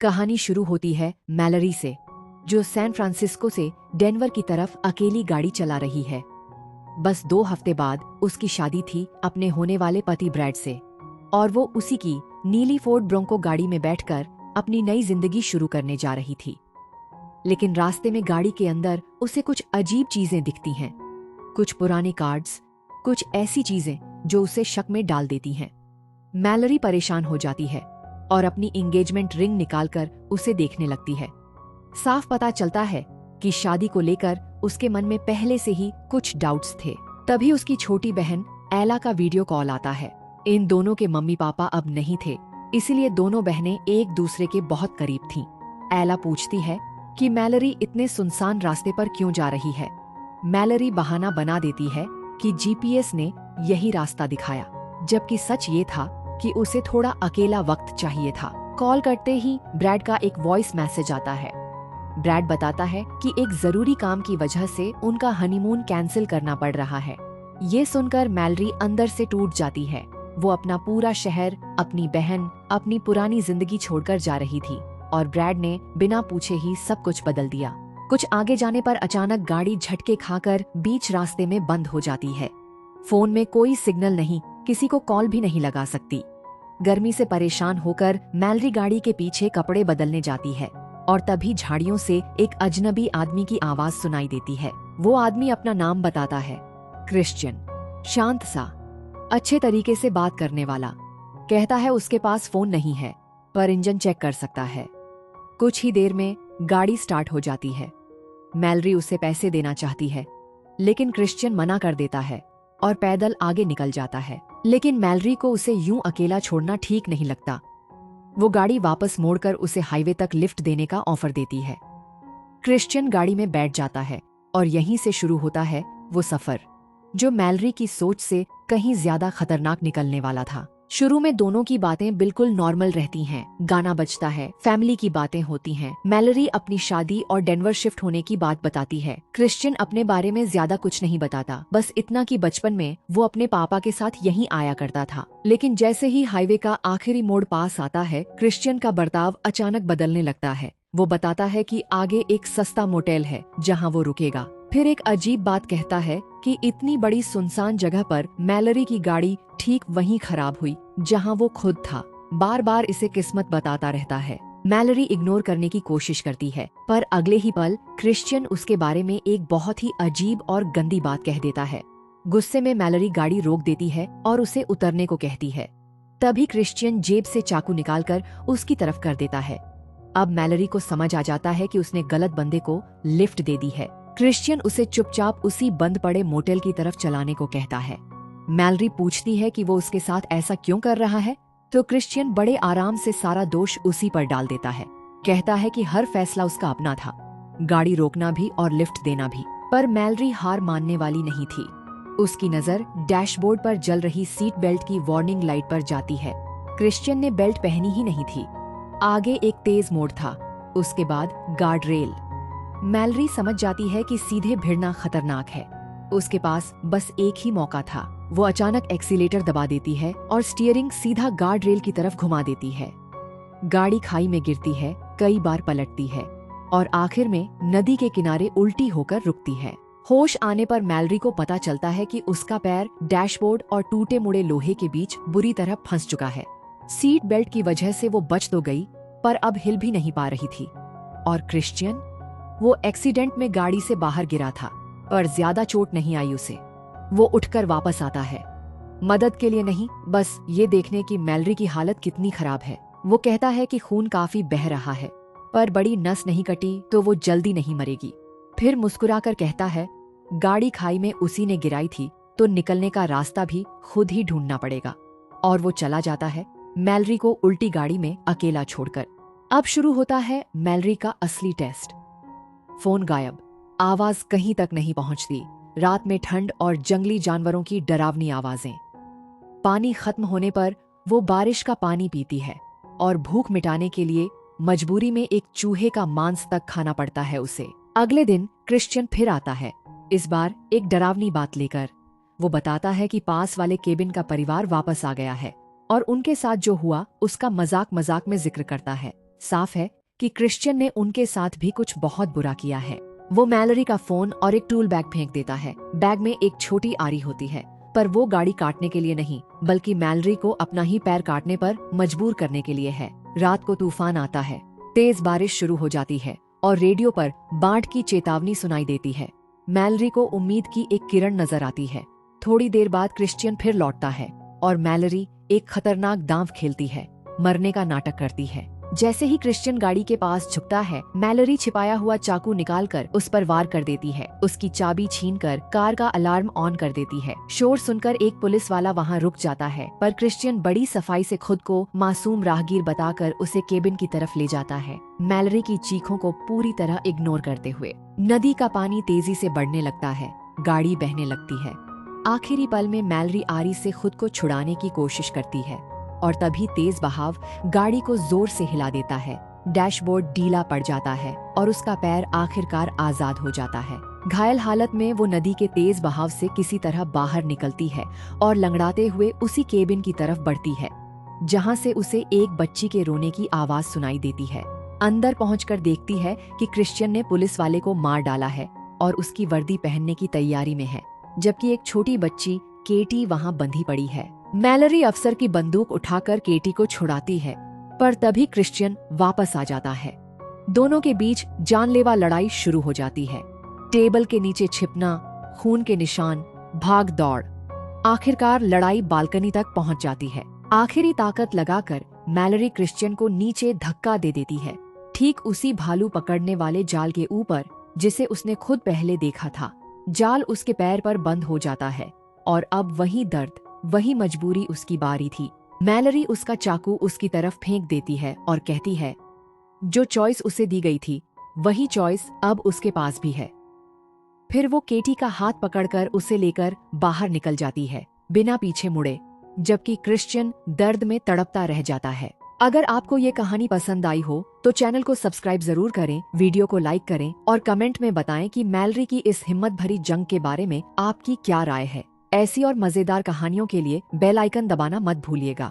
कहानी शुरू होती है मैलरी से, जो सैन फ्रांसिस्को से डेनवर की तरफ अकेली गाड़ी चला रही है। बस 2 हफ्ते बाद उसकी शादी थी अपने होने वाले पति ब्रैड से, और वो उसी की नीली फोर्ड ब्रोंको गाड़ी में बैठकर अपनी नई जिंदगी शुरू करने जा रही थी। लेकिन रास्ते में गाड़ी के अंदर उसे कुछ अजीब चीजें दिखती हैं, कुछ पुराने कार्ड्स, कुछ ऐसी चीजें जो उसे शक में डाल देती हैं। मैलरी परेशान हो जाती है और अपनी एंगेजमेंट रिंग निकालकर उसे देखने लगती है। साफ पता चलता है कि शादी को लेकर उसके मन में पहले से ही कुछ डाउट्स थे। तभी उसकी छोटी बहन एला का वीडियो कॉल आता है। इन दोनों के मम्मी पापा अब नहीं थे, इसीलिए दोनों बहनें एक दूसरे के बहुत करीब थीं। एला पूछती है कि मैलरी इतने सुनसान रास्ते पर क्यों जा रही है। मैलरी बहाना बना देती है कि जीपीएस ने यही रास्ता दिखाया, जबकि सच ये था कि उसे थोड़ा अकेला वक्त चाहिए था। कॉल करते ही ब्रैड का एक वॉइस मैसेज आता है। ब्रैड बताता है कि एक जरूरी काम की वजह से उनका हनीमून कैंसिल करना पड़ रहा है। ये सुनकर मैलरी अंदर से टूट जाती है। वो अपना पूरा शहर, अपनी बहन, अपनी पुरानी जिंदगी छोड़कर जा रही थी, और ब्रैड ने बिना पूछे ही सब कुछ बदल दिया। कुछ आगे जाने पर अचानक गाड़ी झटके खाकर बीच रास्ते में बंद हो जाती है। फोन में कोई सिग्नल नहीं, किसी को कॉल भी नहीं लगा सकती। गर्मी से परेशान होकर मैलरी गाड़ी के पीछे कपड़े बदलने जाती है, और तभी झाड़ियों से एक अजनबी आदमी की आवाज सुनाई देती है। वो आदमी अपना नाम बताता है, क्रिश्चियन। शांत सा, अच्छे तरीके से बात करने वाला। कहता है उसके पास फोन नहीं है, पर इंजन चेक कर सकता है। कुछ ही देर में गाड़ी स्टार्ट हो जाती है। मैलरी उसे पैसे देना चाहती है, लेकिन क्रिश्चियन मना कर देता है और पैदल आगे निकल जाता है। लेकिन मैलरी को उसे यूं अकेला छोड़ना ठीक नहीं लगता। वो गाड़ी वापस मोड़कर उसे हाईवे तक लिफ्ट देने का ऑफर देती है। क्रिश्चियन गाड़ी में बैठ जाता है, और यहीं से शुरू होता है वो सफर, जो मैलरी की सोच से कहीं ज्यादा खतरनाक निकलने वाला था। शुरू में दोनों की बातें बिल्कुल नॉर्मल रहती हैं। गाना बजता है, फैमिली की बातें होती हैं। मैलरी अपनी शादी और डेनवर शिफ्ट होने की बात बताती है। क्रिश्चियन अपने बारे में ज्यादा कुछ नहीं बताता, बस इतना कि बचपन में वो अपने पापा के साथ यहीं आया करता था। लेकिन जैसे ही हाईवे का आखिरी मोड़ पास आता है, क्रिश्चियन का बर्ताव अचानक बदलने लगता है। वो बताता है कि आगे एक सस्ता मोटेल है जहाँ वो रुकेगा। फिर एक अजीब बात कहता है कि इतनी बड़ी सुनसान जगह पर मैलरी की गाड़ी ठीक वहीं खराब हुई जहां वो खुद था। बार बार इसे किस्मत बताता रहता है। मैलरी इग्नोर करने की कोशिश करती है, पर अगले ही पल क्रिश्चियन उसके बारे में एक बहुत ही अजीब और गंदी बात कह देता है। गुस्से में मैलरी गाड़ी रोक देती है और उसे उतरने को कहती है। तभी क्रिश्चियन जेब से चाकू निकालकर उसकी तरफ कर देता है। अब मैलरी को समझ आ जाता है कि उसने गलत बंदे को लिफ्ट दे दी है। क्रिश्चियन उसे चुपचाप उसी बंद पड़े मोटेल की तरफ चलाने को कहता है। मैलरी पूछती है कि वो उसके साथ ऐसा क्यों कर रहा है, तो क्रिश्चियन बड़े आराम से सारा दोष उसी पर डाल देता है। कहता है कि हर फैसला उसका अपना था, गाड़ी रोकना भी और लिफ्ट देना भी। पर मैलरी हार मानने वाली नहीं थी। उसकी नजर डैशबोर्ड पर जल रही सीट बेल्ट की वार्निंग लाइट पर जाती है। क्रिश्चियन ने बेल्ट पहनी ही नहीं थी। आगे एक तेज मोड़ था, उसके बाद गार्ड रेल। मैलरी समझ जाती है कि सीधे भिड़ना खतरनाक है। उसके पास बस एक ही मौका था। वो अचानक एक्सीलेटर दबा देती है और स्टीयरिंग सीधा गार्ड रेल की तरफ घुमा देती है। गाड़ी खाई में गिरती है, कई बार पलटती है, और आखिर में नदी के किनारे उल्टी होकर रुकती है। होश आने पर मैलरी को पता चलता है कि उसका पैर डैशबोर्ड और टूटे मुड़े लोहे के बीच बुरी तरह फंस चुका है। सीट बेल्ट की वजह से वो बच तो गई, पर अब हिल भी नहीं पा रही थी। और क्रिश्चियन, वो एक्सीडेंट में गाड़ी से बाहर गिरा था, पर ज्यादा चोट नहीं आई उसे। वो उठकर वापस आता है, मदद के लिए नहीं, बस ये देखने की मैलरी की हालत कितनी खराब है। वो कहता है कि खून काफी बह रहा है, पर बड़ी नस नहीं कटी तो वो जल्दी नहीं मरेगी। फिर मुस्कुराकर कहता है, गाड़ी खाई में उसी ने गिराई थी, तो निकलने का रास्ता भी खुद ही ढूंढना पड़ेगा। और वो चला जाता है, मैलरी को उल्टी गाड़ी में अकेला छोड़कर। अब शुरू होता है मैलरी का असली टेस्ट। फोन गायब, आवाज कहीं तक नहीं पहुंचती। रात में ठंड और जंगली जानवरों की डरावनी आवाजें। पानी खत्म होने पर वो बारिश का पानी पीती है, और भूख मिटाने के लिए मजबूरी में एक चूहे का मांस तक खाना पड़ता है उसे। अगले दिन क्रिश्चियन फिर आता है, इस बार एक डरावनी बात लेकर। वो बताता है कि पास वाले केबिन का परिवार वापस आ गया है, और उनके साथ जो हुआ उसका मजाक मजाक में जिक्र करता है। साफ है कि क्रिश्चियन ने उनके साथ भी कुछ बहुत बुरा किया है। वो मैलरी का फोन और एक टूल बैग फेंक देता है। बैग में एक छोटी आरी होती है, पर वो गाड़ी काटने के लिए नहीं, बल्कि मैलरी को अपना ही पैर काटने पर मजबूर करने के लिए है। रात को तूफान आता है, तेज बारिश शुरू हो जाती है और रेडियो पर बाढ़ की चेतावनी सुनाई देती है। मैलरी को उम्मीद की एक किरण नजर आती है। थोड़ी देर बाद क्रिश्चियन फिर लौटता है और मैलरी एक खतरनाक दांव खेलती है, मरने का नाटक करती है। जैसे ही क्रिश्चियन गाड़ी के पास झुकता है, मैलरी छिपाया हुआ चाकू निकालकर उस पर वार कर देती है। उसकी चाबी छीनकर कार का अलार्म ऑन कर देती है। शोर सुनकर एक पुलिस वाला वहां रुक जाता है, पर क्रिश्चियन बड़ी सफाई से खुद को मासूम राहगीर बताकर उसे केबिन की तरफ ले जाता है, मैलरी की चीखों को पूरी तरह इग्नोर करते हुए। नदी का पानी तेजी से बढ़ने लगता है, गाड़ी बहने लगती है। आखिरी पल में मैलरी आरी से खुद को छुड़ाने की कोशिश करती है और तभी तेज बहाव गाड़ी को जोर से हिला देता है। डैशबोर्ड ढीला पड़ जाता है और उसका पैर आखिरकार आजाद हो जाता है। घायल हालत में वो नदी के तेज बहाव से किसी तरह बाहर निकलती है और लंगड़ाते हुए उसी केबिन की तरफ बढ़ती है, जहां से उसे एक बच्ची के रोने की आवाज सुनाई देती है। अंदर पहुंचकर देखती है कि क्रिश्चियन ने पुलिस वाले को मार डाला है और उसकी वर्दी पहनने की तैयारी में है, जबकि एक छोटी बच्ची केटी वहां बंधी पड़ी है। मैलरी अफसर की बंदूक उठाकर केटी को छुड़ाती है, पर तभी क्रिश्चियन वापस आ जाता है। दोनों के बीच जानलेवा लड़ाई शुरू हो जाती है। टेबल के नीचे छिपना, खून के निशान, भाग दौड़। आखिरकार लड़ाई बालकनी तक पहुंच जाती है। आखिरी ताकत लगाकर मैलरी क्रिश्चियन को नीचे धक्का दे देती है, ठीक उसी भालू पकड़ने वाले जाल के ऊपर जिसे उसने खुद पहले देखा था। जाल उसके पैर पर बंद हो जाता है और अब वही दर्द, वही मजबूरी उसकी बारी थी। मैलरी उसका चाकू उसकी तरफ फेंक देती है और कहती है, जो चॉइस उसे दी गई थी वही चॉइस अब उसके पास भी है। फिर वो केटी का हाथ पकड़कर उसे लेकर बाहर निकल जाती है, बिना पीछे मुड़े, जबकि क्रिश्चियन दर्द में तड़पता रह जाता है। अगर आपको ये कहानी पसंद आई हो तो चैनल को सब्सक्राइब जरूर करें, वीडियो को लाइक करें और कमेंट में बताएं कि मैलरी की इस हिम्मत भरी जंग के बारे में आपकी क्या राय है। ऐसी और मजेदार कहानियों के लिए बेल आइकन दबाना मत भूलिएगा।